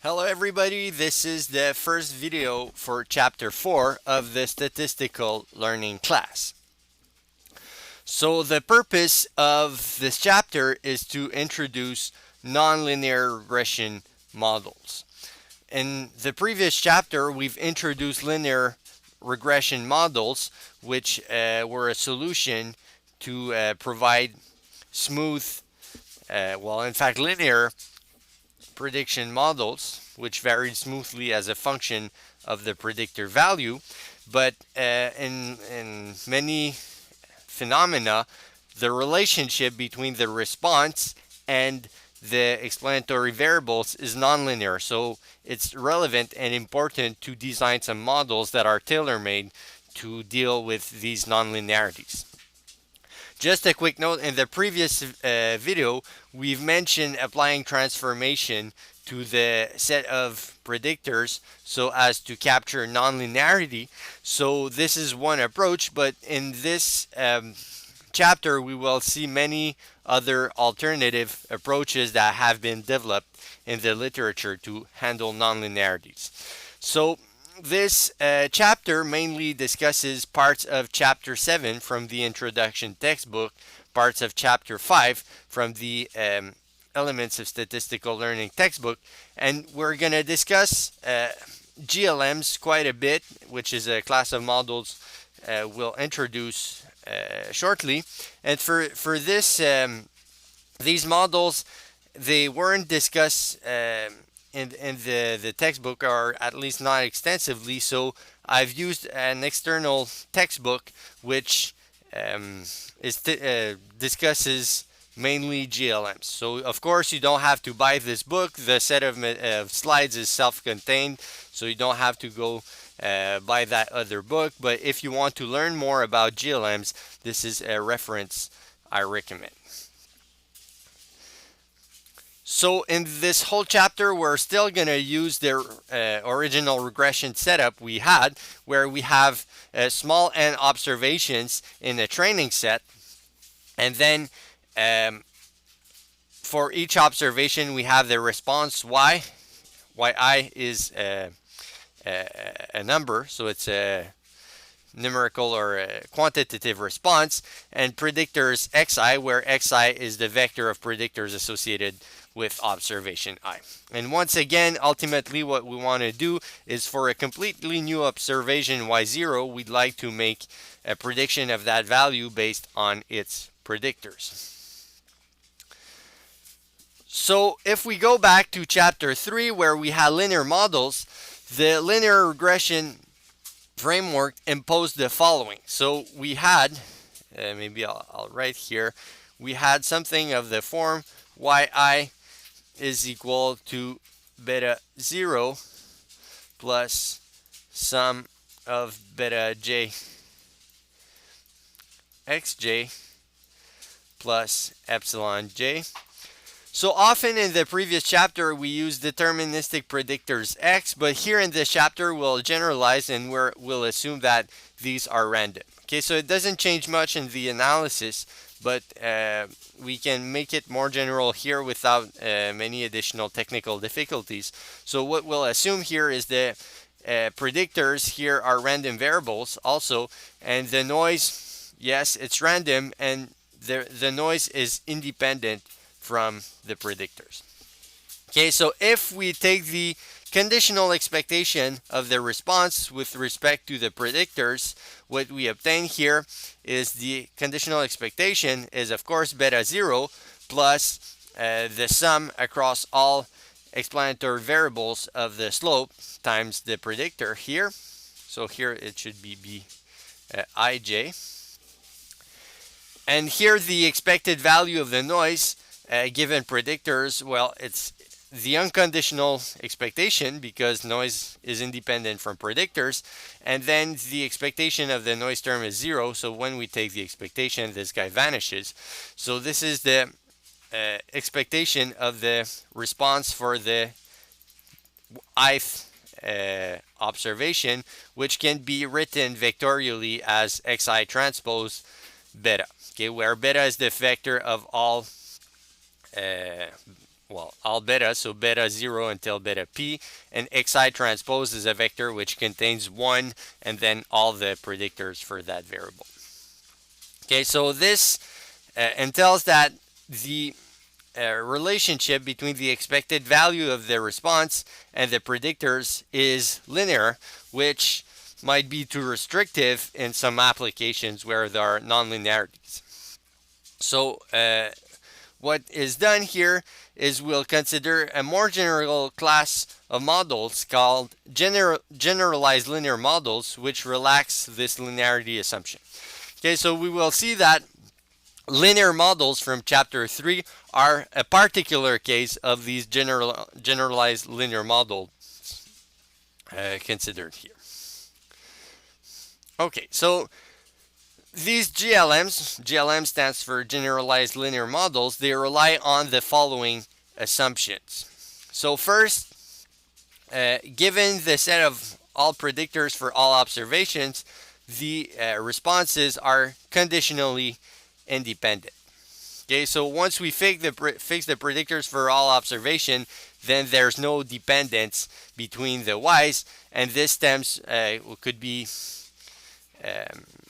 Hello everybody, this is the first video for chapter 4 of the statistical learning class. So the purpose of this chapter is to introduce nonlinear regression models. In the previous chapter, we've introduced linear regression models, which were a solution to provide smooth, in fact, linear prediction models, which varied smoothly as a function of the predictor value. But in many phenomena, the relationship between the response and the explanatory variables is nonlinear. So it's relevant and important to design some models that are tailor-made to deal with these nonlinearities. Just a quick note, in the previous video, we've mentioned applying transformation to the set of predictors so as to capture nonlinearity. So this is one approach, but in this chapter, we will see many other alternative approaches that have been developed in the literature to handle nonlinearities. So this chapter mainly discusses parts of chapter 7 from the introduction textbook, parts of chapter 5 from the elements of statistical learning textbook, and we're going to discuss GLMs quite a bit, which is a class of models we'll introduce shortly. And for this, these models, they weren't discussed in the textbook, or at least not extensively. So I've used an external textbook which discusses mainly GLMs. So of course you don't have to buy this book. The set of slides is self-contained, so you don't have to go buy that other book. But if you want to learn more about GLMs, this is a reference I recommend. So in this whole chapter, we're still going to use the original regression setup we had, where we have small n observations in a training set. And then for each observation, we have the response y. yi is a number, so it's a numerical or a quantitative response, and predictors xi, where xi is the vector of predictors associated with observation I. And once again, ultimately what we want to do is for a completely new observation y0, we'd like to make a prediction of that value based on its predictors. So if we go back to chapter 3 where we had linear models, the linear regression framework imposed the following. So we had, maybe I'll write here, we had something of the form yi is equal to beta 0 plus sum of beta j xj plus epsilon j. So often in the previous chapter we use deterministic predictors x, but here in this chapter we'll generalize and we'll assume that these are random. Okay, so it doesn't change much in the analysis, but we can make it more general here without many additional technical difficulties. So what we'll assume here is the predictors here are random variables also, and the noise, yes, it's random, and the noise is independent from the predictors. Okay, so if we take the conditional expectation of the response with respect to the predictors, what we obtain here is the conditional expectation is of course beta 0 plus the sum across all explanatory variables of the slope times the predictor here. So here it should be ij. And here the expected value of the noise given predictors, well, it's the unconditional expectation because noise is independent from predictors, and then the expectation of the noise term is 0, so when we take the expectation, this guy vanishes. So this is the expectation of the response for the ith observation, which can be written vectorially as xi transpose beta, okay, where beta is the vector of all well, all beta, so beta 0 until beta p, and xi transpose is a vector which contains 1 and then all the predictors for that variable. Okay, so this entails that the relationship between the expected value of the response and the predictors is linear, which might be too restrictive in some applications where there are nonlinearities. So what is done here is we'll consider a more general class of models called generalized linear models, which relax this linearity assumption. Okay, so we will see that linear models from chapter 3 are a particular case of these generalized linear models considered here. Okay, so these GLM stands for generalized linear models, they rely on the following assumptions. So first, given the set of all predictors for all observations, the responses are conditionally independent. Okay, so once we fix the predictors for all observation, then there's no dependence between the y's, and this stems could be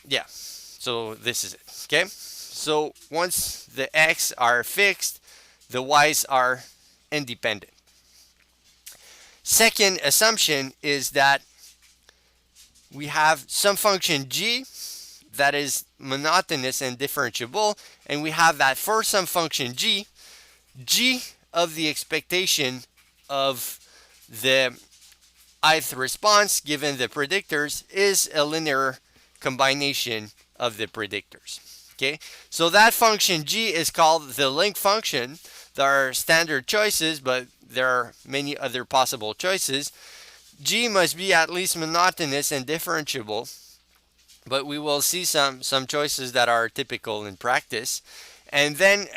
yeah. So this is it. Okay, so once the x are fixed, the y's are independent. Second assumption is that we have some function g that is monotonous and differentiable, and we have that for some function g of the expectation of the ith response given the predictors is a linear combination of the predictors. Okay, so that function g is called the link function. There are standard choices, but there are many other possible choices. G must be at least monotonous and differentiable, but we will see some choices that are typical in practice. And then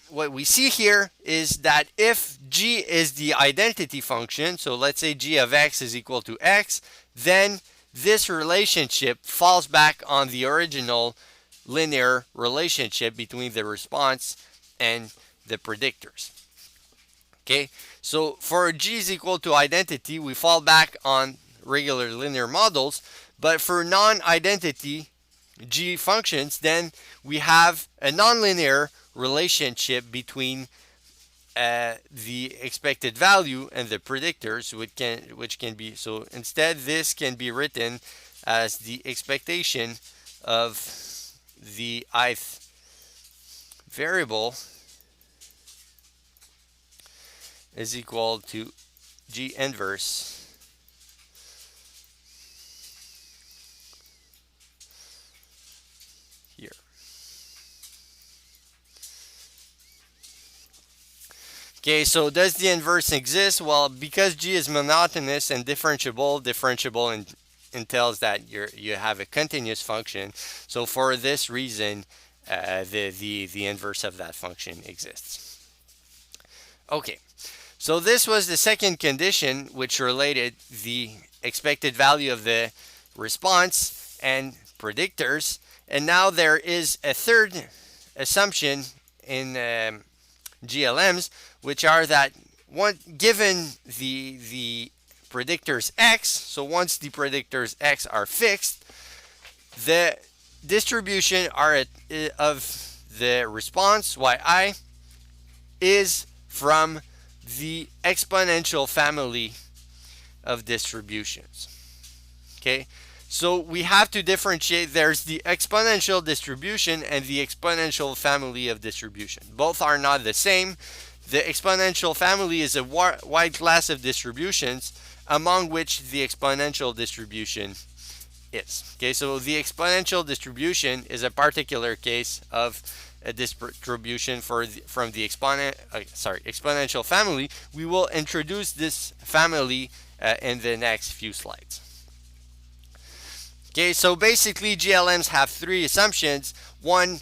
what we see here is that if g is the identity function, so let's say g of x is equal to x, then this relationship falls back on the original linear relationship between the response and the predictors. Okay, so for g is equal to identity, we fall back on regular linear models, but for non-identity g functions, then we have a nonlinear relationship between the expected value and the predictors, which can be, so instead this can be written as the expectation of the ith variable is equal to g inverse here. Okay, so does the inverse exist? Well, because g is monotonous and differentiable entails that you have a continuous function. So for this reason, the inverse of that function exists. Okay, so this was the second condition which related the expected value of the response and predictors. And now there is a third assumption in GLMs, which are that given the predictors x, so once the predictors x are fixed, the distribution of the response yi is from the exponential family of distributions. Okay, so we have to differentiate. There's the exponential distribution and the exponential family of distribution. Both are not the same. The exponential family is a wide class of distributions among which the exponential distribution is. Okay, so the exponential distribution is a particular case of a distribution from the exponential family. We will introduce this family in the next few slides. Okay, so basically GLMs have three assumptions. One,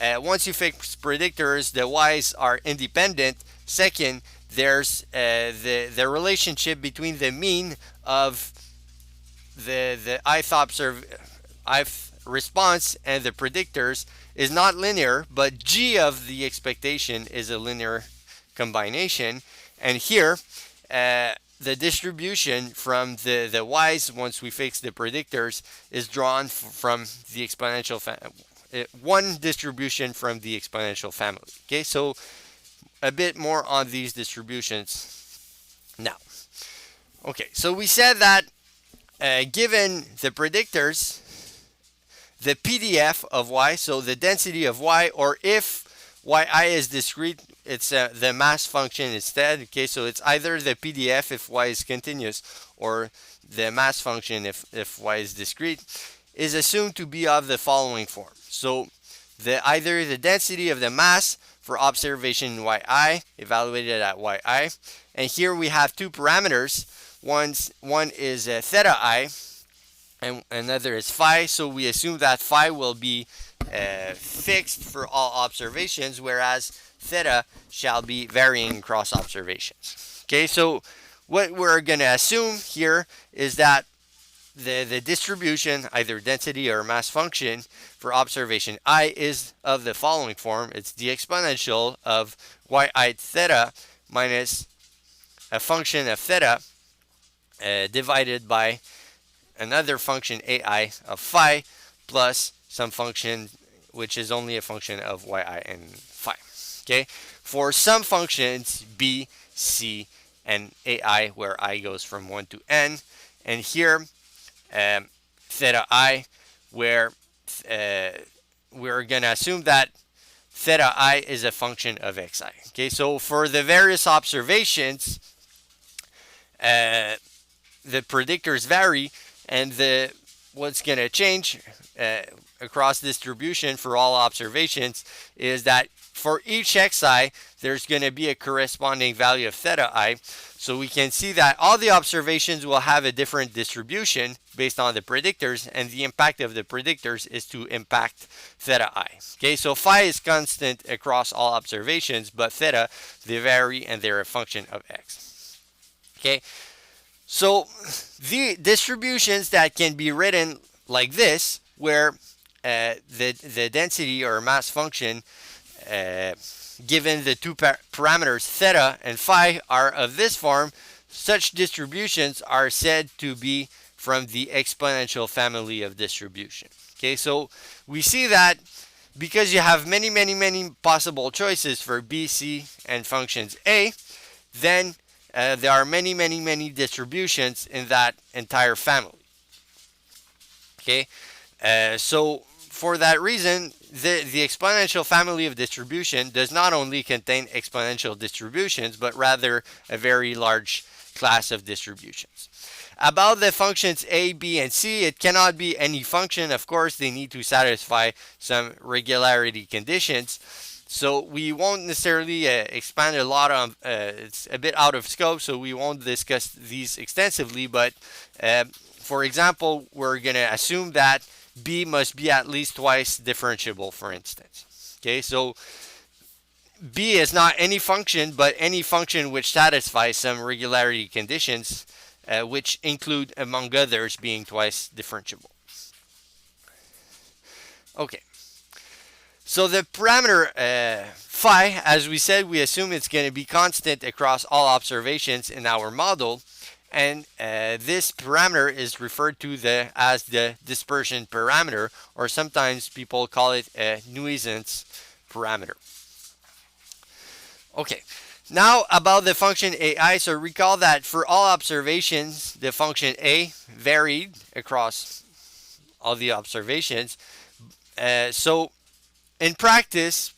once you fix predictors, the y's are independent. Second, there's the relationship between the mean of the ith response and the predictors is not linear, but g of the expectation is a linear combination. And here, the distribution from the y's, once we fix the predictors, is drawn from the exponential one distribution from the exponential family. Okay, so a bit more on these distributions now. Okay, so we said that given the predictors, the PDF of y, so the density of y, or if yi is discrete, it's the mass function instead. Okay, so it's either the PDF if y is continuous, or the mass function if y is discrete, is assumed to be of the following form. So either the density of the mass for observation yi evaluated at yi, and here we have two parameters. One is theta I, and another is phi. So we assume that phi will be fixed for all observations, whereas theta shall be varying across observations. Okay, so what we're going to assume here is that the distribution, either density or mass function for observation I, is of the following form. It's the exponential of yi theta minus a function of theta divided by another function ai of phi plus some function which is only a function of yi and phi. Okay, for some functions b, c, and ai, where I goes from 1 to n, and here theta I, where we're going to assume that theta I is a function of xi. Okay, so for the various observations, the predictors vary, and what's going to change across distribution for all observations is that for each xi, there's going to be a corresponding value of theta I. So we can see that all the observations will have a different distribution based on the predictors, and the impact of the predictors is to impact theta I. Okay, so phi is constant across all observations, but theta, they vary and they're a function of x. Okay, so the distributions that can be written like this, where the density or mass function given the two parameters theta and phi are of this form, such distributions are said to be from the exponential family of distribution. Okay, so we see that because you have many possible choices for b, c, and functions a, then there are many distributions in that entire family. Okay, so for that reason, the exponential family of distribution does not only contain exponential distributions, but rather a very large class of distributions. About the functions a, b, and c, it cannot be any function. Of course, they need to satisfy some regularity conditions. So we won't necessarily expand a lot on, it's a bit out of scope, so we won't discuss these extensively. But for example, we're going to assume that b must be at least twice differentiable, for instance. Okay, so b is not any function, but any function which satisfies some regularity conditions, which include, among others, being twice differentiable. Okay, so the parameter phi, as we said, we assume it's going to be constant across all observations in our model. And this parameter is referred to as the dispersion parameter, or sometimes people call it a nuisance parameter. Okay, now about the function ai. So recall that for all observations, the function a varied across all the observations. So in practice,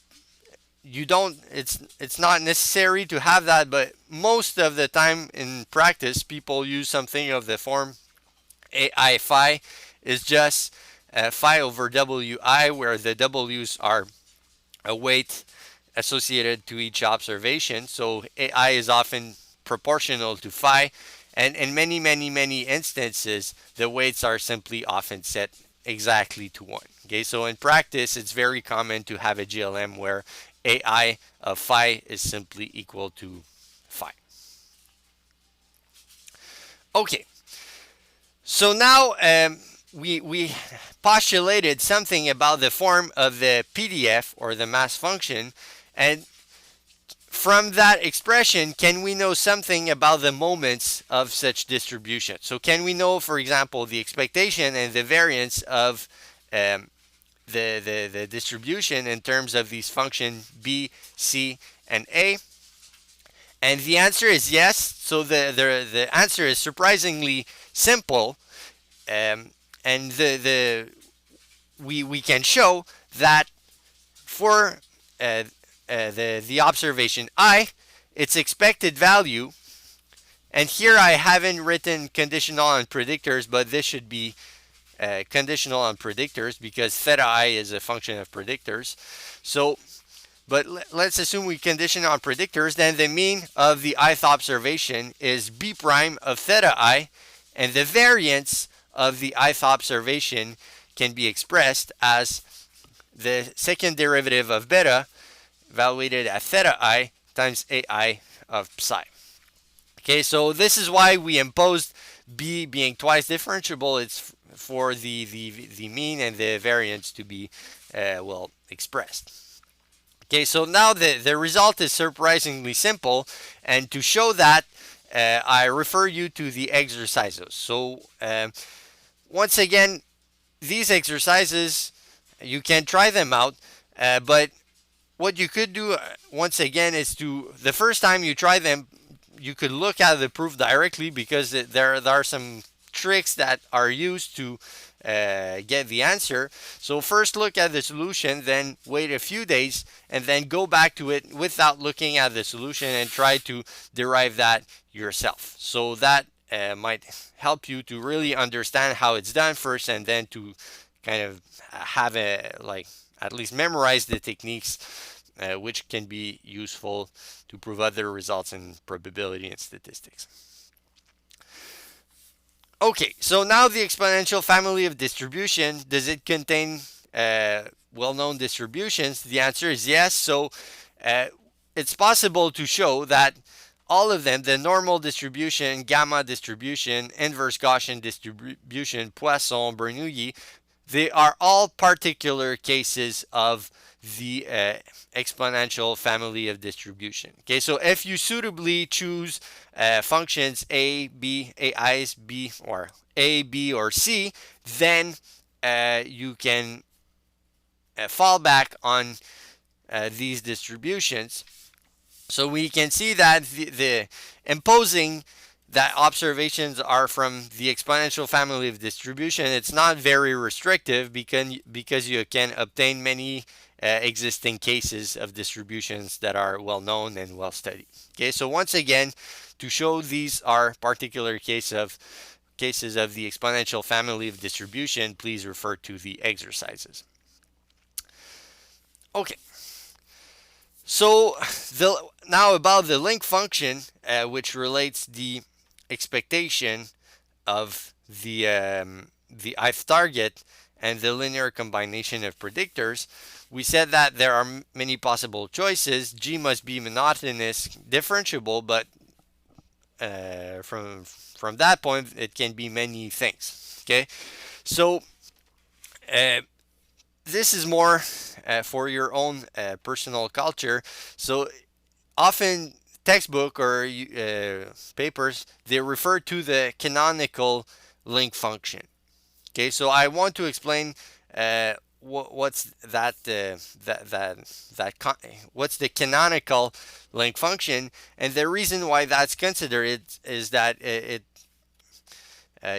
it's not necessary to have that, but most of the time in practice, people use something of the form ai phi is just phi over wi, where the w's are a weight associated to each observation. So ai is often proportional to phi, and in many instances, the weights are simply often set exactly to 1. Okay, so in practice, it's very common to have a GLM where ai of phi is simply equal to phi. Okay, so now we postulated something about the form of the PDF, or the mass function, and from that expression, can we know something about the moments of such distribution? So can we know, for example, the expectation and the variance of the distribution in terms of these functions b, c, and a? And the answer is yes. So the answer is surprisingly simple, and we can show that for the observation I, its expected value, and here I haven't written conditional on predictors, but this should be conditional on predictors because theta I is a function of predictors. So, but let's assume we condition on predictors, then the mean of the ith observation is b prime of theta I, and the variance of the ith observation can be expressed as the second derivative of beta evaluated at theta I times ai of psi. Okay, so this is why we imposed b being twice differentiable. It's for the mean and the variance to be well expressed. Okay, so now the result is surprisingly simple, and to show that, I refer you to the exercises. So once again, these exercises, you can try them out, but what you could do once again is to, the first time you try them, you could look at the proof directly because there are some tricks that are used to get the answer. So first look at the solution, then wait a few days, and then go back to it without looking at the solution and try to derive that yourself. So that might help you to really understand how it's done first, and then to kind of have a, like, at least memorize the techniques, which can be useful to prove other results in probability and statistics. Okay, so now the exponential family of distribution, does it contain well-known distributions? The answer is yes. So it's possible to show that all of them, the normal distribution, gamma distribution, inverse Gaussian distribution, Poisson, Bernoulli, they are all particular cases of the exponential family of distribution. Okay, so if you suitably choose functions a, b, ai's, b, or a, b, or c, then you can fall back on these distributions. So we can see that the imposing that observations are from the exponential family of distribution, it's not very restrictive because you can obtain many existing cases of distributions that are well known and well studied. Okay, so once again, to show these are particular cases of the exponential family of distribution, please refer to the exercises. Okay. So now about the link function, which relates the expectation of the ith target and the linear combination of predictors. We said that there are many possible choices. G must be monotonous, differentiable, but from that point, it can be many things. Okay, so this is more for your own personal culture. So often textbook or papers, they refer to the canonical link function. Okay, so I want to explain what's that what's the canonical link function, and the reason why that's considered is that it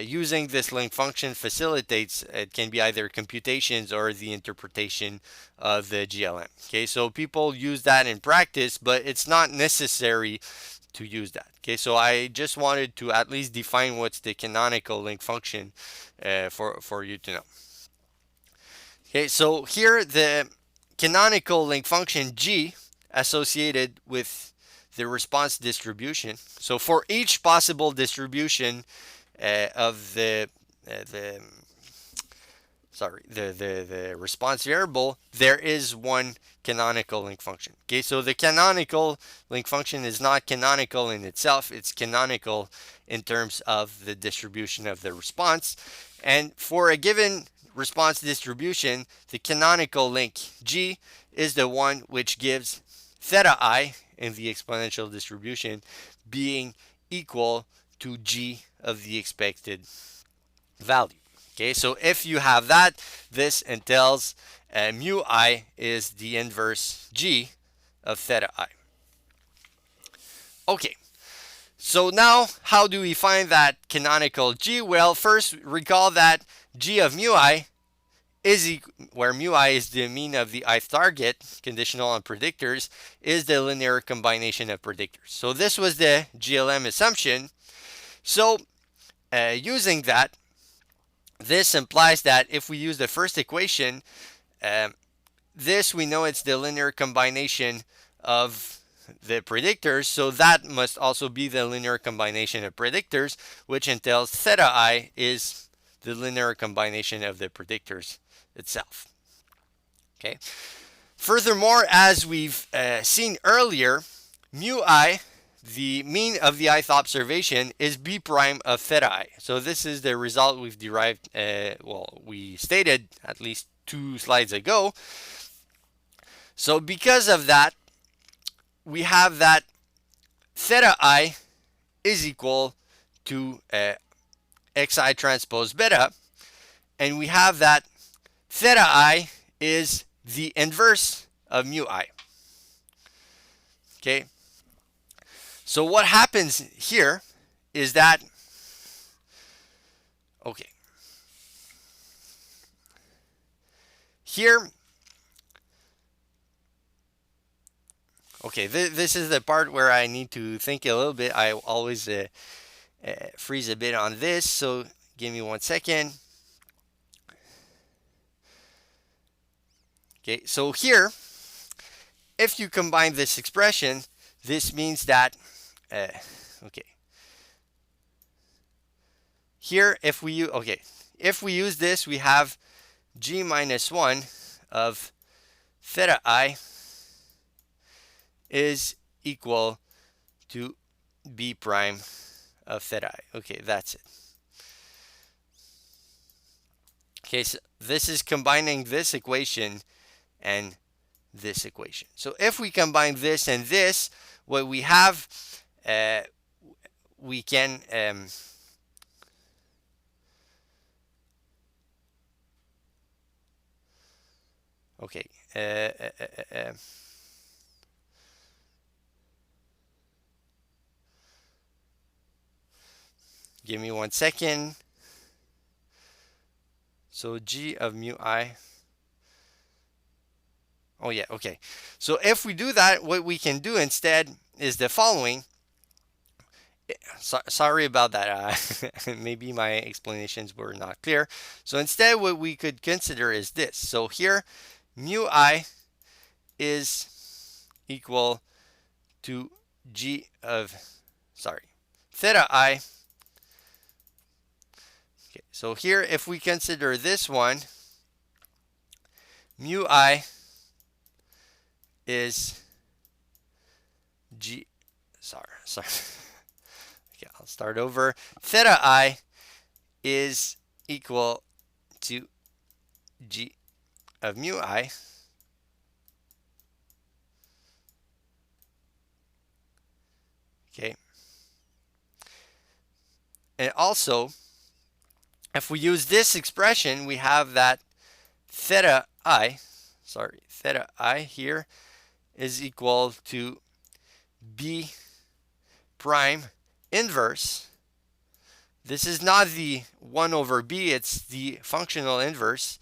using this link function facilitates, it can be either computations or the interpretation of the GLM. Okay, so people use that in practice, but it's not necessary to use that. Okay, so I just wanted to at least define what's the canonical link function for you to know. Okay, so here the canonical link function G associated with the response distribution. So for each possible distribution of the response variable, there is one canonical link function. Okay, so the canonical link function is not canonical in itself, it's canonical in terms of the distribution of the response. And for a given response distribution, the canonical link G is the one which gives theta I in the exponential distribution being equal to g of the expected value. Okay, so if you have that, this entails mu I is the inverse g of theta I. Okay, so now how do we find that canonical g? Well, first recall that g of mu I is where mu I is the mean of the ith target, conditional on predictors, is the linear combination of predictors. So this was the GLM assumption. So using that, this implies that if we use the first equation, this we know it's the linear combination of the predictors, so that must also be the linear combination of predictors, which entails theta I is the linear combination of the predictors itself. Okay. Furthermore, as we've seen earlier, mu I, the mean of the ith observation, is b prime of theta I. So this is the result we've derived, we stated at least 2 slides ago. So because of that, we have that theta I is equal to xi transpose beta, and we have that theta I is the inverse of mu I. Okay. So what happens here is that, okay, here, okay, this is the part where I need to think a little bit. I always freeze a bit on this, so give me 1 second. Okay, so here, if you combine this expression, this means that, okay, here if we use this, we have g minus 1 of theta I is equal to b prime of theta I. Okay, that's it. Okay, so this is combining this equation and this equation. So if we combine this and this, what we have, we can okay, give me 1 second. So g of mu I. Oh yeah, okay. So if we do that, what we can do instead is the following. Sorry about that. Maybe my explanations were not clear. So instead, what we could consider is this. So here, mu I is equal to g of, theta I. Okay, so here, if we consider this one, mu I is g, sorry. Okay, I'll start over. Theta I is equal to g of mu I. Okay. And also, if we use this expression, we have that theta I here is equal to b prime inverse. This is not the 1 over b, it's the functional inverse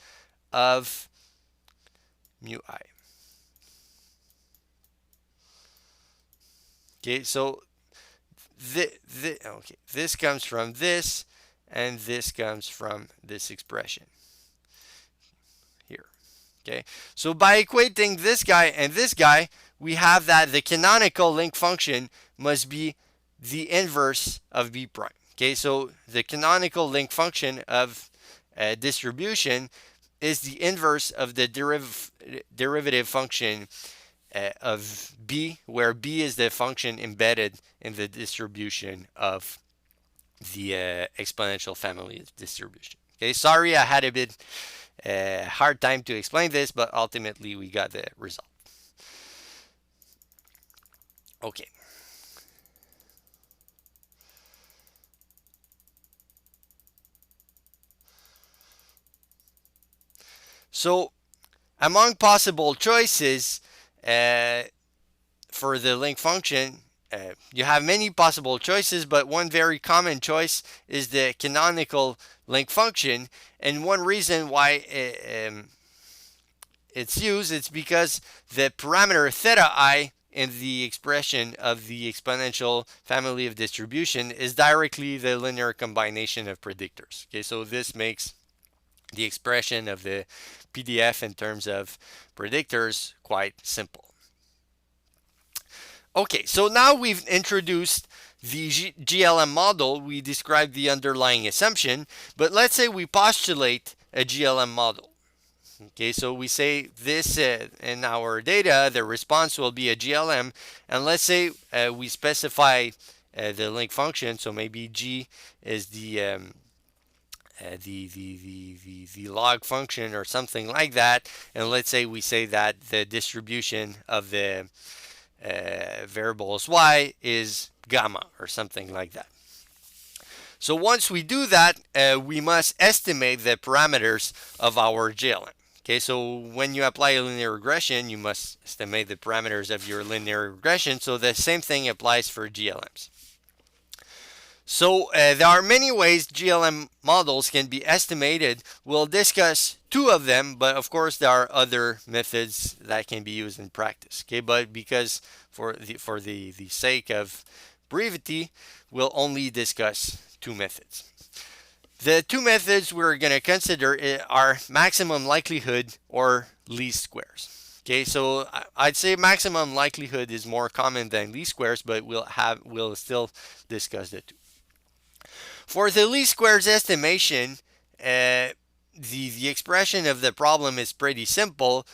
of mu I. Okay, so this comes from this, and this comes from this expression here. Okay, so by equating this guy and this guy, we have that the canonical link function must be the inverse of b prime. Okay, so the canonical link function of distribution is the inverse of the derivative function of b, where b is the function embedded in the distribution of the exponential family distribution. Okay, sorry I had a bit hard time to explain this, but ultimately we got the result. Okay. So among possible choices for the link function, you have many possible choices, but one very common choice is the canonical link function. And one reason why it's used is because the parameter theta I in the expression of the exponential family of distribution is directly the linear combination of predictors. Okay, so this makes the expression of the PDF in terms of predictors quite simple. Okay, so now we've introduced the GLM model. We described the underlying assumption, but let's say we postulate a GLM model. Okay, so we say this in our data, the response will be a GLM, and let's say we specify the link function. So maybe G is the log function or something like that, and let's say we say that the distribution of the variables y is gamma or something like that. So once we do that, we must estimate the parameters of our GLM. Okay, so when you apply a linear regression, you must estimate the parameters of your linear regression. So the same thing applies for GLMs. So there are many ways GLM models can be estimated. We'll discuss two of them, but of course there are other methods that can be used in practice. Okay, but because for the sake of brevity, we'll only discuss two methods. The two methods we're going to consider are maximum likelihood or least squares. Okay, so I'd say maximum likelihood is more common than least squares, but we'll still discuss the two. For the least squares estimation, the expression of the problem is pretty simple.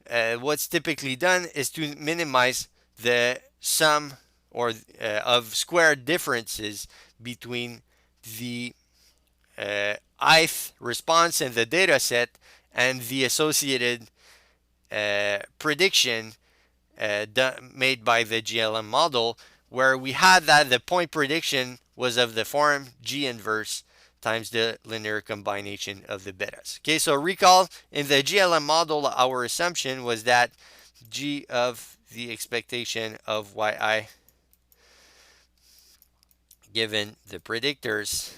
What's typically done is to minimize the sum or of squared differences between the ith response in the data set and the associated prediction made by the GLM model, where we had that the point prediction was of the form G inverse times the linear combination of the betas. Okay, so recall in the GLM model, our assumption was that G of the expectation of yi given the predictors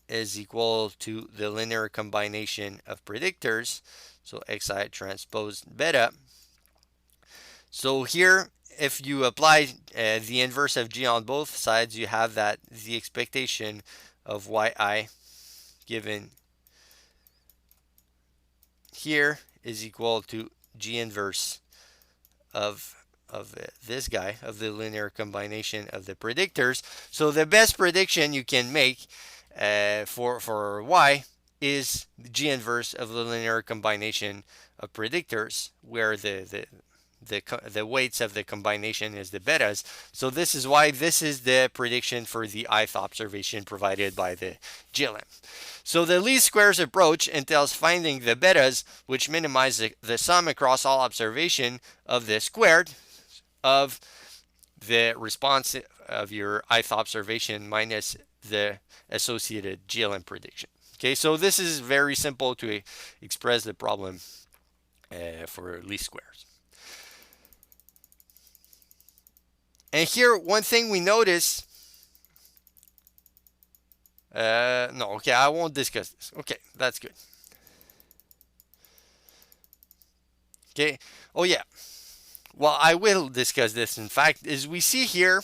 is equal to the linear combination of predictors, so xi transpose beta. So here, if you apply the inverse of G on both sides, you have that the expectation of yi given here is equal to G inverse of this guy, of the linear combination of the predictors. So the best prediction you can make for y is G inverse of the linear combination of predictors, where the weights of the combination is the betas. So this is why this is the prediction for the ith observation provided by the GLM. So the least squares approach entails finding the betas, which minimize the sum across all observation of the squared of the response of your ith observation minus the associated GLM prediction. Okay, so this is very simple to express the problem for least squares. And here, one thing we notice, no, okay, I won't discuss this. Okay, that's good. Okay, oh yeah, well, I will discuss this. In fact, as we see here,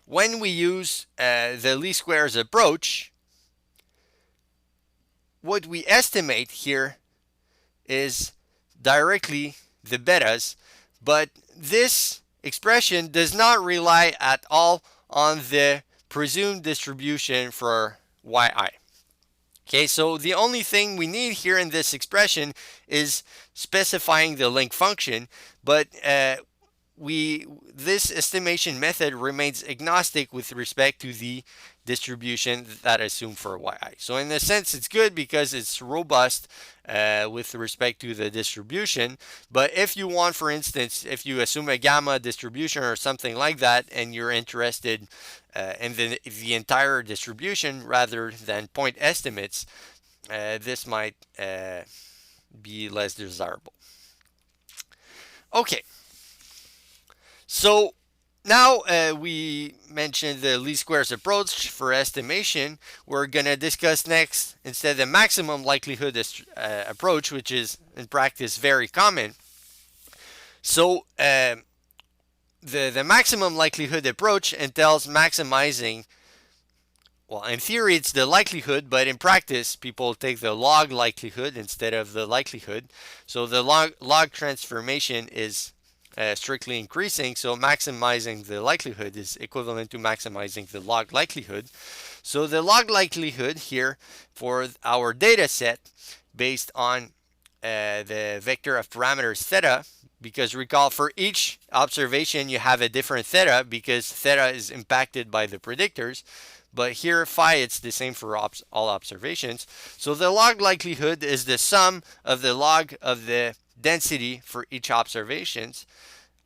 when we use the least squares approach, what we estimate here is directly the betas, but this expression does not rely at all on the presumed distribution for yi. Okay, so the only thing we need here in this expression is specifying the link function, but this estimation method remains agnostic with respect to the distribution that I assume for yi. So in a sense, it's good because it's robust with respect to the distribution. But if you want, for instance, if you assume a gamma distribution or something like that, and you're interested in the entire distribution rather than point estimates, this might be less desirable. Okay, so now we mentioned the least squares approach for estimation. We're going to discuss next instead the maximum likelihood approach, which is in practice very common. So the maximum likelihood approach entails maximizing, well, in theory it's the likelihood, but in practice people take the log likelihood instead of the likelihood. So the log transformation is strictly increasing, so maximizing the likelihood is equivalent to maximizing the log likelihood. So the log likelihood here for our data set based on the vector of parameters theta, because recall for each observation you have a different theta because theta is impacted by the predictors, but here phi it's the same for all observations. So the log likelihood is the sum of the log of the density for each observations.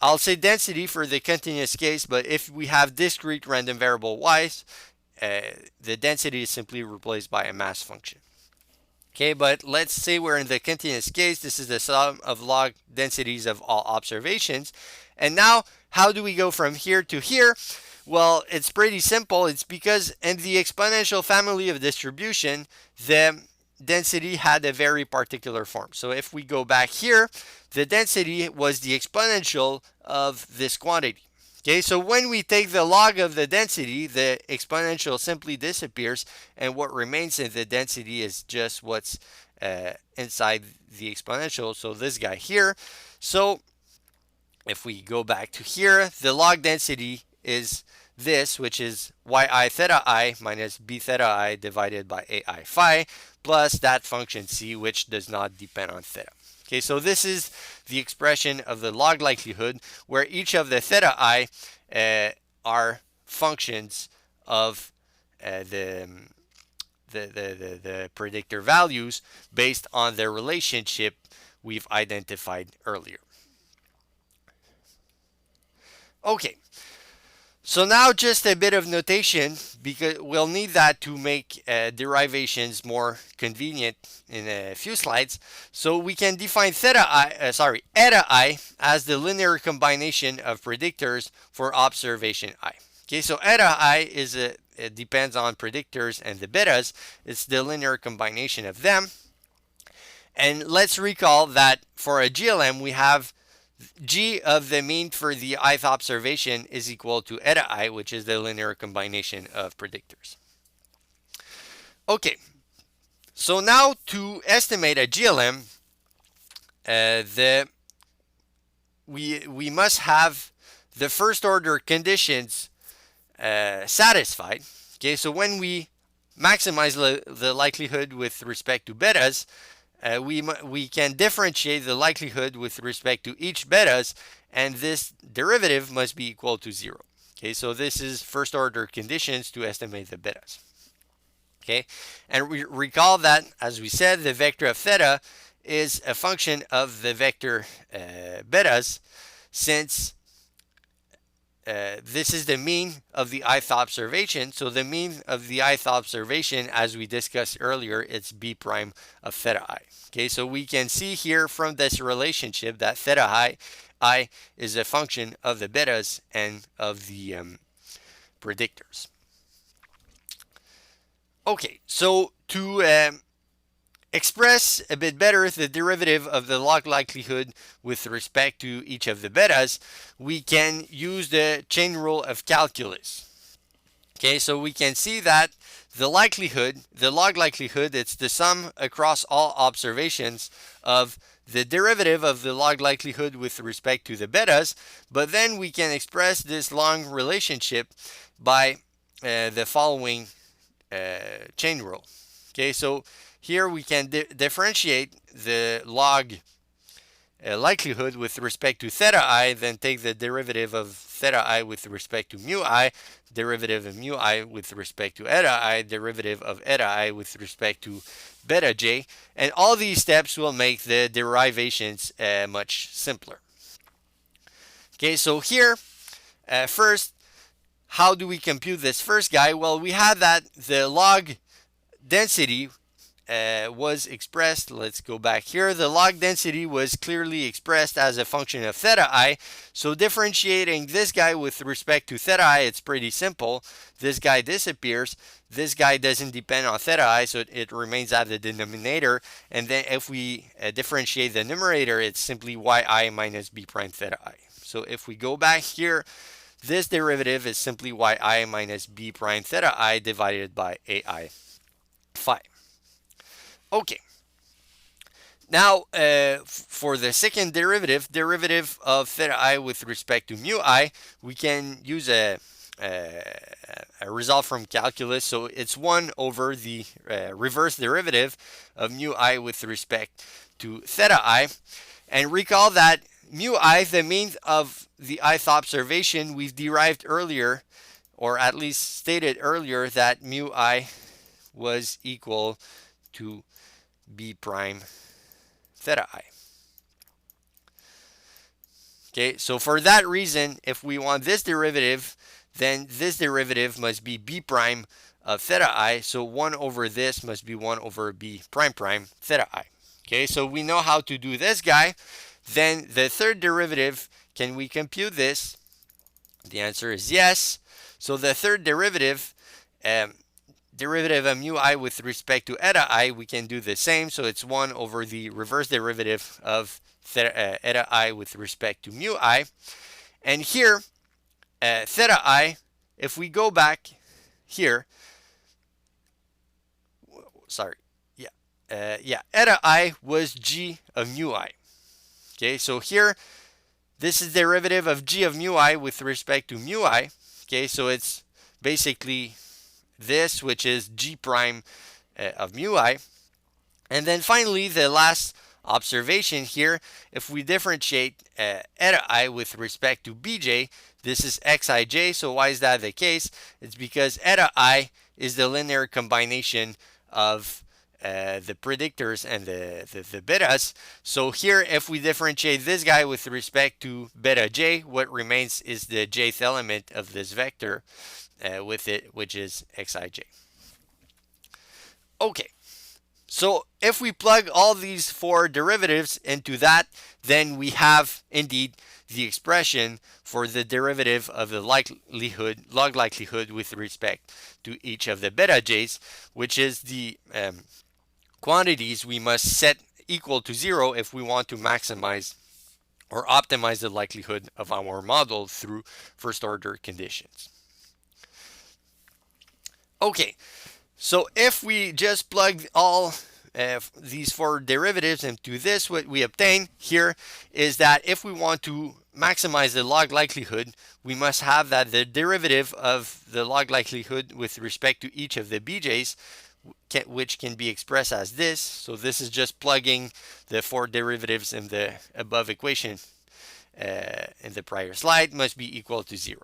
I'll say density for the continuous case, but if we have discrete random variable y's, the density is simply replaced by a mass function. Okay, but let's say we're in the continuous case. This is the sum of log densities of all observations. And now, how do we go from here to here? Well, it's pretty simple. It's because in the exponential family of distribution, the density had a very particular form. So if we go back here, the density was the exponential of this quantity. Okay, so when we take the log of the density, the exponential simply disappears, and what remains in the density is just what's inside the exponential, so this guy here. So if we go back to here, the log density is this, which is yi theta I minus b theta I divided by ai phi, plus that function c, which does not depend on theta. Okay, so this is the expression of the log likelihood, where each of the theta I are functions of the predictor values based on the relationship we've identified earlier. Okay, so now just a bit of notation, because we'll need that to make derivations more convenient in a few slides. So we can define eta I as the linear combination of predictors for observation I. Okay, so eta I is it depends on predictors and the betas. It's the linear combination of them. And let's recall that for a GLM we have g of the mean for the ith observation is equal to eta I, which is the linear combination of predictors. Okay, so now to estimate a GLM, we must have the first order conditions satisfied. Okay, so when we maximize the likelihood with respect to betas, we can differentiate the likelihood with respect to each betas, and this derivative must be equal to 0. Okay, so this is first order conditions to estimate the betas. Okay, and we recall that, as we said, the vector of theta is a function of the vector betas, since this is the mean of the ith observation. So the mean of the ith observation, as we discussed earlier, it's b prime of theta I. Okay, so we can see here from this relationship that theta I is a function of the betas and of the predictors. Okay, so to express a bit better the derivative of the log likelihood with respect to each of the betas, we can use the chain rule of calculus. Okay, so we can see that the log likelihood, it's the sum across all observations of the derivative of the log likelihood with respect to the betas, but then we can express this long relationship by the following chain rule. Okay, so here we can differentiate the log likelihood with respect to theta I, then take the derivative of theta I with respect to mu I, derivative of mu I with respect to eta I, derivative of eta I with respect to beta j, and all these steps will make the derivations much simpler. Okay, so here, first, how do we compute this first guy? Well, we had that the log density was expressed. Let's go back here. The log density was clearly expressed as a function of theta I. So differentiating this guy with respect to theta I, it's pretty simple. This guy disappears. This guy doesn't depend on theta I, so it remains at the denominator. And then if we differentiate the numerator, it's simply yi minus b prime theta I. So if we go back here, this derivative is simply yi minus b prime theta I divided by ai phi. Okay. Now, for the second derivative of theta I with respect to mu I, we can use a result from calculus. So it's 1 over the reverse derivative of mu I with respect to theta I. And recall that mu I, the mean of the ith observation, we've derived earlier, or at least stated earlier, that mu I was equal to b prime theta I. Okay, so for that reason, if we want this derivative, then this derivative must be b prime of theta I. So 1 over this must be 1 over b prime prime theta I. Okay, so we know how to do this guy. Then the third derivative, can we compute this? The answer is yes. So the third derivative, derivative of mu I with respect to eta I, we can do the same. So it's 1 over the reverse derivative of eta I with respect to mu I. And here, theta I, if we go back here, eta I was g of mu I. Okay, so here, this is derivative of g of mu I with respect to mu I. Okay, so it's basically this, which is g prime of mu I. And then finally, the last observation here, if we differentiate eta I with respect to bj, this is xij. So why is that the case? It's because eta I is the linear combination of the predictors and the betas. So here, if we differentiate this guy with respect to beta j, what remains is the jth element of this vector with it, which is xij. Okay, so if we plug all these four derivatives into that, then we have indeed the expression for the derivative of the log likelihood with respect to each of the beta j's, which is the quantities we must set equal to 0 if we want to maximize or optimize the likelihood of our model through first order conditions. Okay, so if we just plug all these four derivatives into this, what we obtain here is that if we want to maximize the log likelihood, we must have that the derivative of the log likelihood with respect to each of the bj's, which can be expressed as this. So this is just plugging the four derivatives in the above equation in the prior slide, must be equal to 0.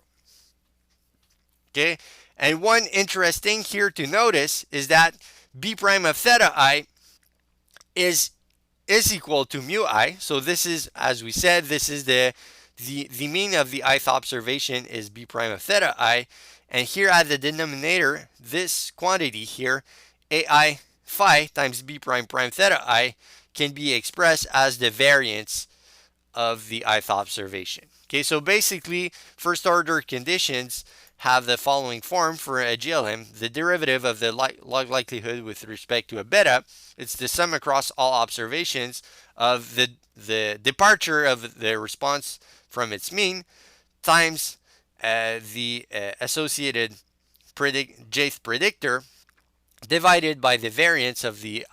Okay, and one interesting here to notice is that b prime of theta I is equal to mu I. So this is, as we said, this is the mean of the ith observation is b prime of theta I, and here at the denominator, this quantity here, ai phi times b prime prime theta I, can be expressed as the variance of the ith observation. Okay, so basically, first order conditions have the following form for a GLM. The derivative of the log likelihood with respect to a beta, it's the sum across all observations of the departure of the response from its mean times the associated jth predictor divided by the variance of the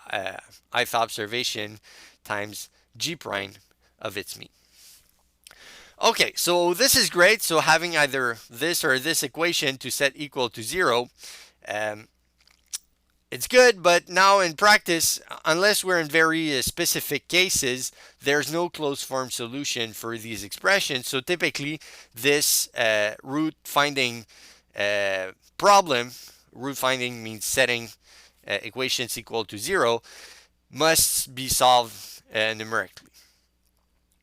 ith observation times g prime of its mean. Okay, so this is great. So having either this or this equation to set equal to 0, it's good, but now in practice, unless we're in very specific cases, there's no closed form solution for these expressions. So typically, this root finding problem, root finding means setting equations equal to 0, must be solved numerically.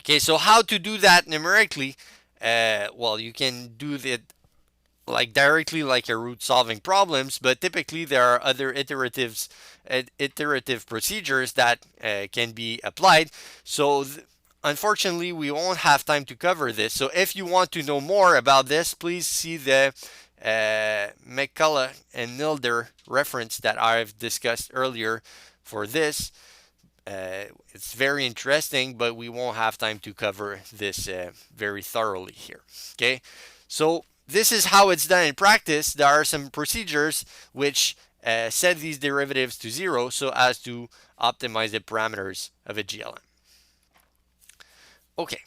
Okay, so how to do that numerically? Well, you can do it like directly like a root solving problems, but typically there are other iterative procedures that can be applied. So unfortunately, we won't have time to cover this. So if you want to know more about this, please see the McCullough and Nilder reference that I've discussed earlier for this. It's very interesting, but we won't have time to cover this very thoroughly here. Okay, so this is how it's done in practice. There are some procedures which set these derivatives to 0 so as to optimize the parameters of a GLM. Okay,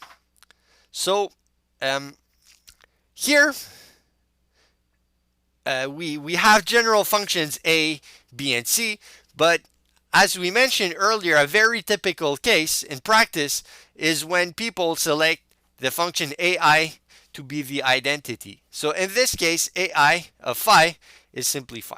so here we have general functions a, b, and c, but as we mentioned earlier, a very typical case in practice is when people select the function ai to be the identity. So in this case, ai of phi is simply phi.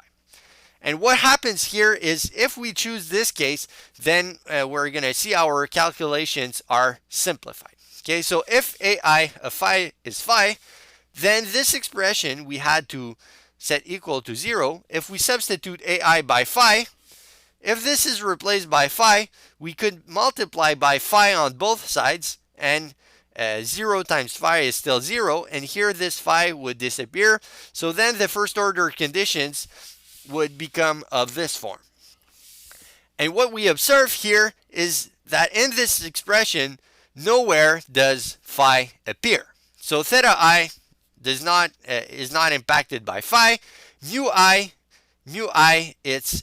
And what happens here is if we choose this case, then we're going to see our calculations are simplified. Okay, so if ai of phi is phi, then this expression we had to set equal to 0. If we substitute ai by phi, if this is replaced by phi, we could multiply by phi on both sides, and 0 times phi is still 0, and here this phi would disappear. So then the first order conditions would become of this form. And what we observe here is that in this expression, nowhere does phi appear. So theta I is not impacted by phi. Mu I, it's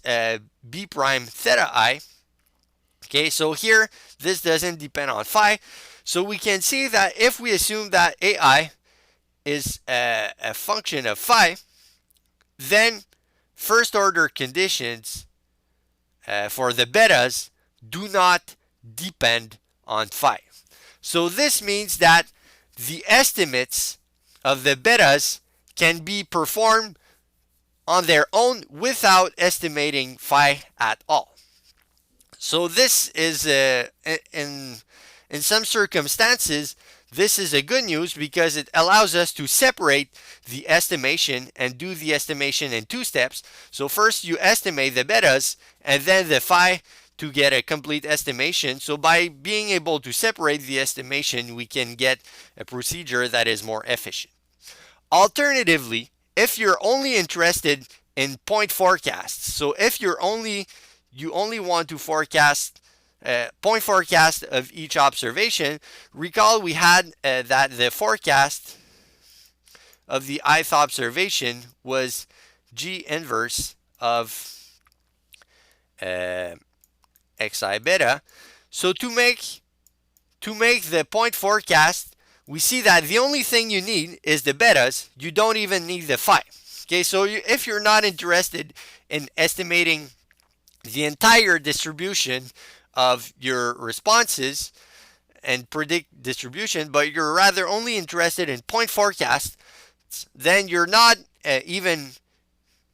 b prime theta I. Okay, so here this doesn't depend on phi. So we can see that if we assume that ai is a function of phi, then first order conditions for the betas do not depend on phi. So this means that the estimates of the betas can be performed on their own without estimating phi at all. So this is in some circumstances, this is a good news because it allows us to separate the estimation and do the estimation in 2 steps. So first you estimate the betas and then the phi to get a complete estimation. So by being able to separate the estimation, we can get a procedure that is more efficient. Alternatively, if you're only interested in point forecasts, so if you only want to forecast point forecast of each observation, recall we had that the forecast of the ith observation was g inverse of xi beta. So to make the point forecast, we see that the only thing you need is the betas. You don't even need the phi. Okay, so if you're not interested in estimating the entire distribution of your responses and predict distribution, but you're rather only interested in point forecasts, then you're not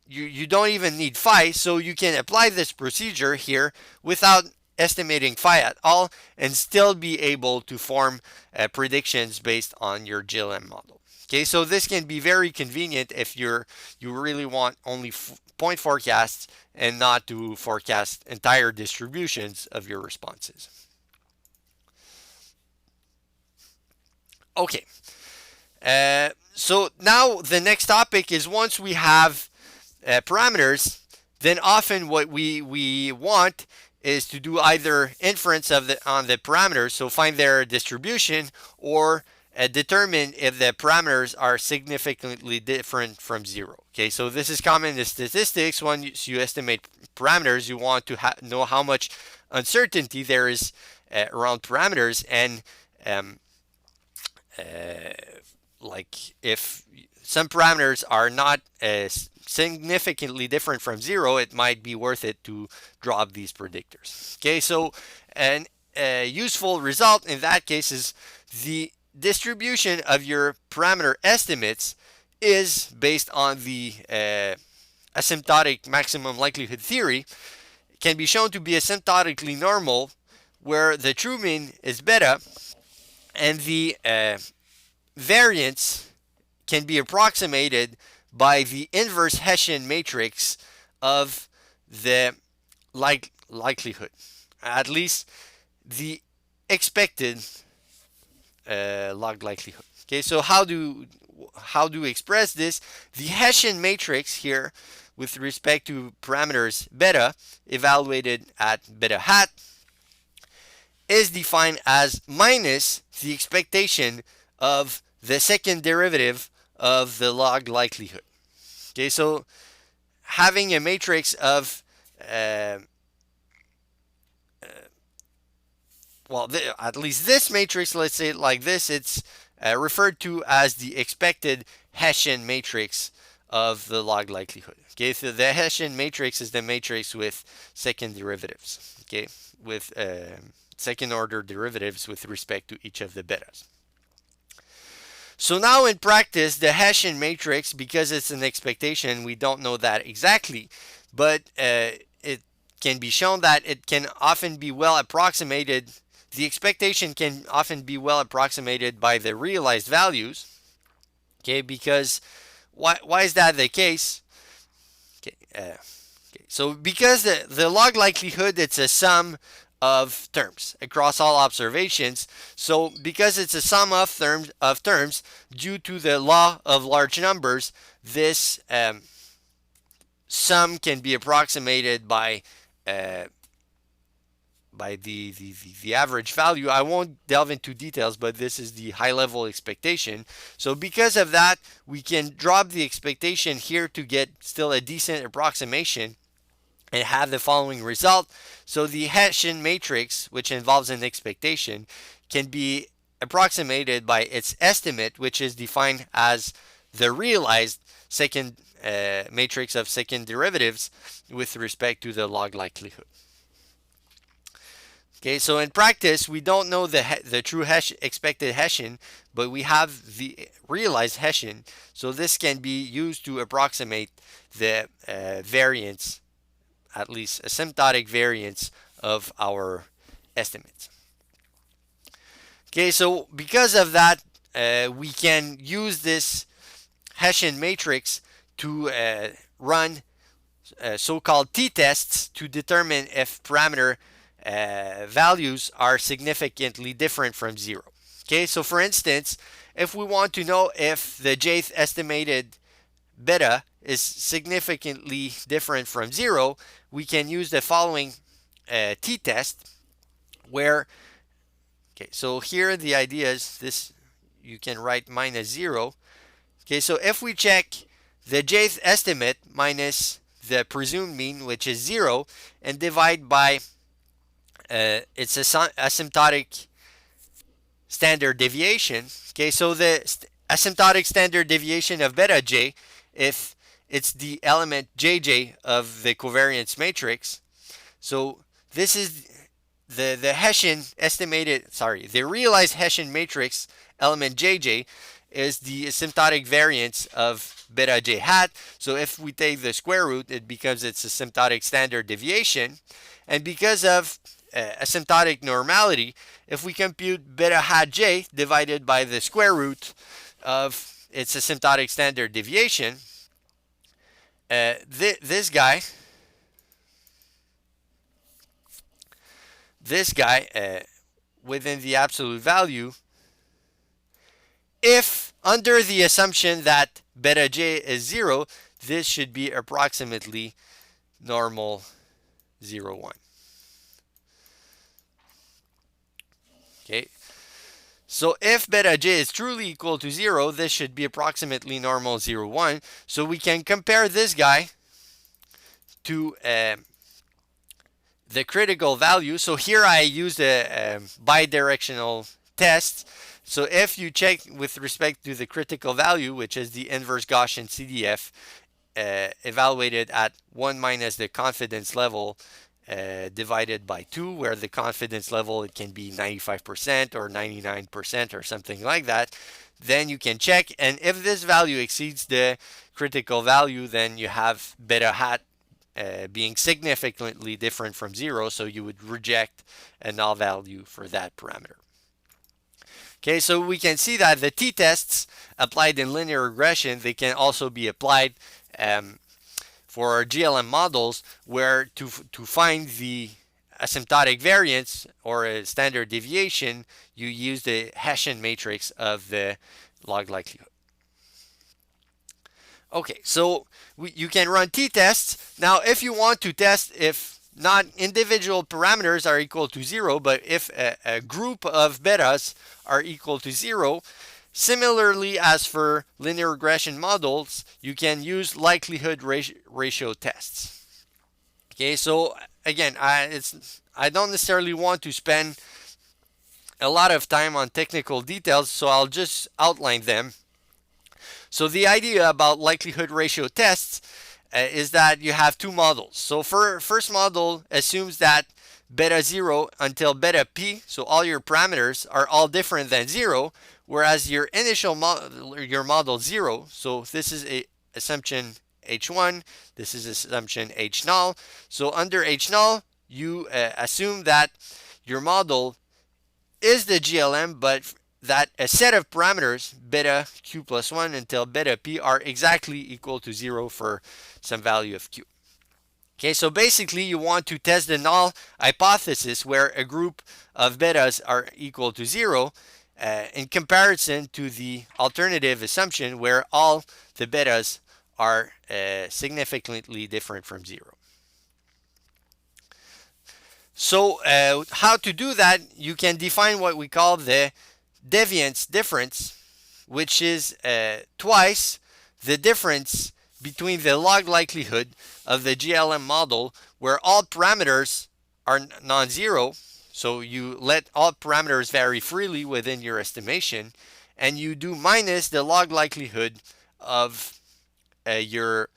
you don't even need phi, so you can apply this procedure here without estimating phi at all and still be able to form predictions based on your GLM model. Okay, so this can be very convenient if you really want only point forecasts and not to forecast entire distributions of your responses. Okay, so now the next topic is once we have parameters, then often what we want is to do either inference on the parameters, so find their distribution, or determine if the parameters are significantly different from 0. Okay, so this is common in statistics. Once you estimate parameters, you want to know how much uncertainty there is around parameters, and like if some parameters are not significantly different from 0, it might be worth it to drop these predictors. Okay, so an useful result in that case is the distribution of your parameter estimates is based on the asymptotic maximum likelihood theory. It can be shown to be asymptotically normal, where the true mean is beta and the variance can be approximated by the inverse Hessian matrix of the likelihood, at least the expected log likelihood. Okay, so how do we express this? The Hessian matrix here with respect to parameters beta evaluated at beta hat is defined as minus the expectation of the second derivative of the log likelihood. Okay, so having a matrix of at least this matrix, let's say it like this, it's referred to as the expected Hessian matrix of the log likelihood. Okay, so the Hessian matrix is the matrix with second derivatives. Okay, with second order derivatives with respect to each of the betas. So now in practice, the Hessian matrix, because it's an expectation, we don't know that exactly, but it can be shown that it can often be well approximated. The expectation can often be well approximated by the realized values. Okay, because why is that the case? Okay, so because the log likelihood, it's a sum of terms across all observations. So because it's a sum of terms due to the law of large numbers, this sum can be approximated by the average value. I won't delve into details, but this is the high level expectation. So because of that, we can drop the expectation here to get still a decent approximation and have the following result. So the Hessian matrix, which involves an expectation, can be approximated by its estimate, which is defined as the realized second matrix of second derivatives with respect to the log likelihood. Okay, so in practice, we don't know the true expected Hessian, but we have the realized Hessian. So this can be used to approximate the variance, at least asymptotic variance of our estimates. Okay, so because of that, we can use this Hessian matrix to run so-called t-tests to determine if parameter values are significantly different from 0. Okay, so for instance, if we want to know if the jth estimated beta is significantly different from 0, we can use the following t-test where, okay, so here the idea is this, you can write minus 0. Okay, so if we check the jth estimate minus the presumed mean, which is 0, and divide by its asymptotic standard deviation. Okay, so the asymptotic standard deviation of beta j, if it's the element jj of the covariance matrix. So this is the Hessian estimated, the realized Hessian matrix element jj is the asymptotic variance of beta j hat. So if we take the square root, it becomes its asymptotic standard deviation. And because of asymptotic normality, if we compute beta hat j divided by the square root of its asymptotic standard deviation, this guy within the absolute value, if under the assumption that beta j is 0, this should be approximately normal 0, 1. Okay, so if beta j is truly equal to 0, this should be approximately normal 0, 1. So we can compare this guy to the critical value. So here I used a bidirectional test. So if you check with respect to the critical value, which is the inverse Gaussian CDF, evaluated at 1 minus the confidence level divided by 2, where the confidence level, it can be 95% or 99% or something like that. Then you can check, and if this value exceeds the critical value, then you have beta hat being significantly different from 0, so you would reject a null value for that parameter. Okay, so we can see that the t-tests applied in linear regression, they can also be applied for GLM models, where to find the asymptotic variance or a standard deviation, you use the Hessian matrix of the log likelihood. Okay, so you can run t-tests. Now, if you want to test if not individual parameters are equal to 0, but if a group of betas are equal to 0, similarly as for linear regression models, you can use likelihood ratio tests. Okay, so again, I don't necessarily want to spend a lot of time on technical details, so I'll just outline them. So the idea about likelihood ratio tests is that you have two models. So first model assumes that beta 0 until beta p, so all your parameters are all different than 0, whereas your initial model, your model 0, so this is a assumption h1, this is assumption h null. So under h null, you assume that your model is the GLM, but that a set of parameters, beta q plus 1 until beta p, are exactly equal to 0 for some value of q. Okay, so basically you want to test the null hypothesis where a group of betas are equal to 0 in comparison to the alternative assumption where all the betas are significantly different from 0. So how to do that? You can define what we call the deviance difference, which is twice the difference between the log likelihood of the GLM model where all parameters are non-zero, so you let all parameters vary freely within your estimation, and you do minus the log likelihood of your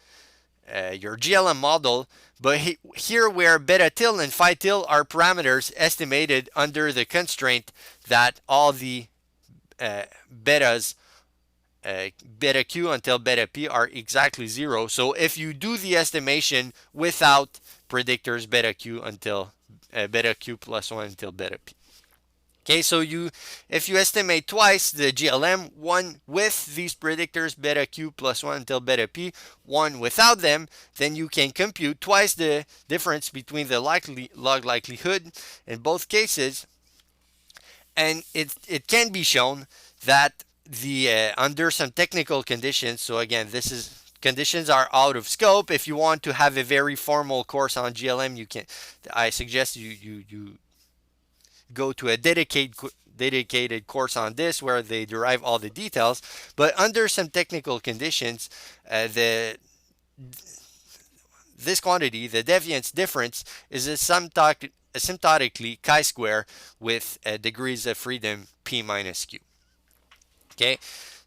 GLM model, but here where beta til and phi til are parameters estimated under the constraint that all the betas beta q until beta p are exactly 0. So if you do the estimation without predictors beta q until beta q plus 1 until beta p. Okay, so if you estimate twice the GLM, one with these predictors beta q plus 1 until beta p, one without them, then you can compute twice the difference between the log likelihood in both cases, and it can be shown that the under some technical conditions. So again, this is conditions are out of scope. If you want to have a very formal course on GLM, you can. I suggest you go to a dedicated course on this where they derive all the details. But under some technical conditions, this quantity, the deviance difference, is asymptotically chi-square with degrees of freedom p minus q. Okay,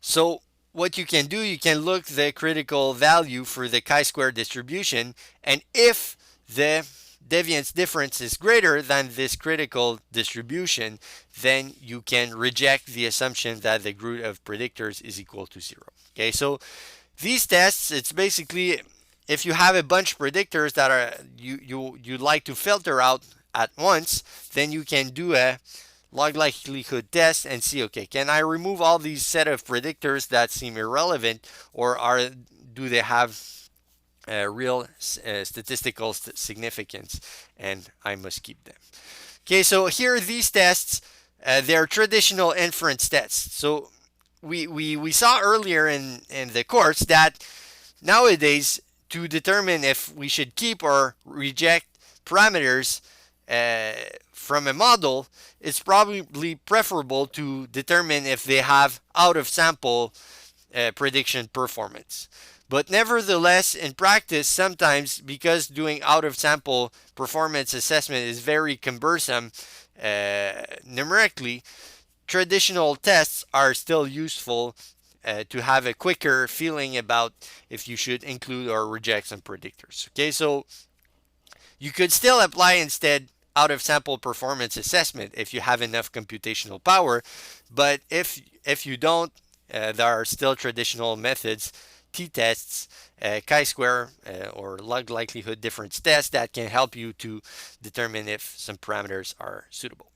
so what you can do, you can look the critical value for the chi-square distribution, and if the deviance difference is greater than this critical distribution, then you can reject the assumption that the group of predictors is equal to 0. Okay, so these tests, it's basically if you have a bunch of predictors that are you like to filter out at once, then you can do a log likelihood test and see, okay, can I remove all these set of predictors that seem irrelevant, or do they have real statistical significance, and I must keep them. Okay, so here are these tests. They're traditional inference tests. So we saw earlier in the course that nowadays, to determine if we should keep or reject parameters from a model, it's probably preferable to determine if they have out of sample prediction performance. But nevertheless, in practice, sometimes because doing out of sample performance assessment is very cumbersome numerically, traditional tests are still useful to have a quicker feeling about if you should include or reject some predictors. Okay, so you could still apply instead out of sample performance assessment if you have enough computational power, but if you don't, there are still traditional methods, t-tests, chi-square or log likelihood difference tests that can help you to determine if some parameters are suitable.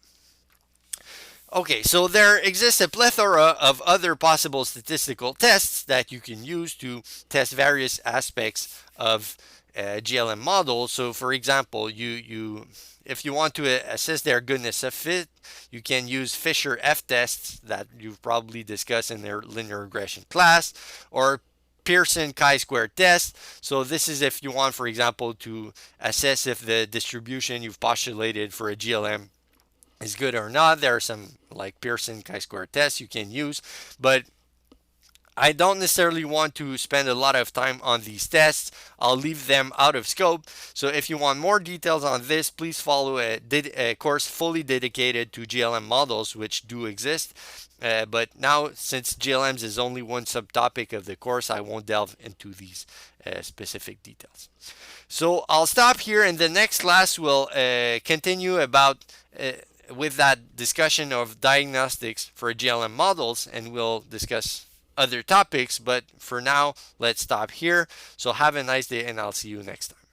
Okay, so there exists a plethora of other possible statistical tests that you can use to test various aspects of GLM models. So, for example, if you want to assess their goodness of fit, you can use Fisher F-tests that you've probably discussed in their linear regression class, or Pearson chi-square test. So this is if you want, for example, to assess if the distribution you've postulated for a GLM is good or not. There are some like Pearson chi-square tests you can use, but I don't necessarily want to spend a lot of time on these tests. I'll leave them out of scope. So if you want more details on this, please follow a course fully dedicated to GLM models, which do exist. But now, since GLMs is only one subtopic of the course, I won't delve into these specific details. So I'll stop here. In the next class, we'll continue about with that discussion of diagnostics for GLM models, and we'll discuss other topics. But for now, let's stop here. So have a nice day, and I'll see you next time.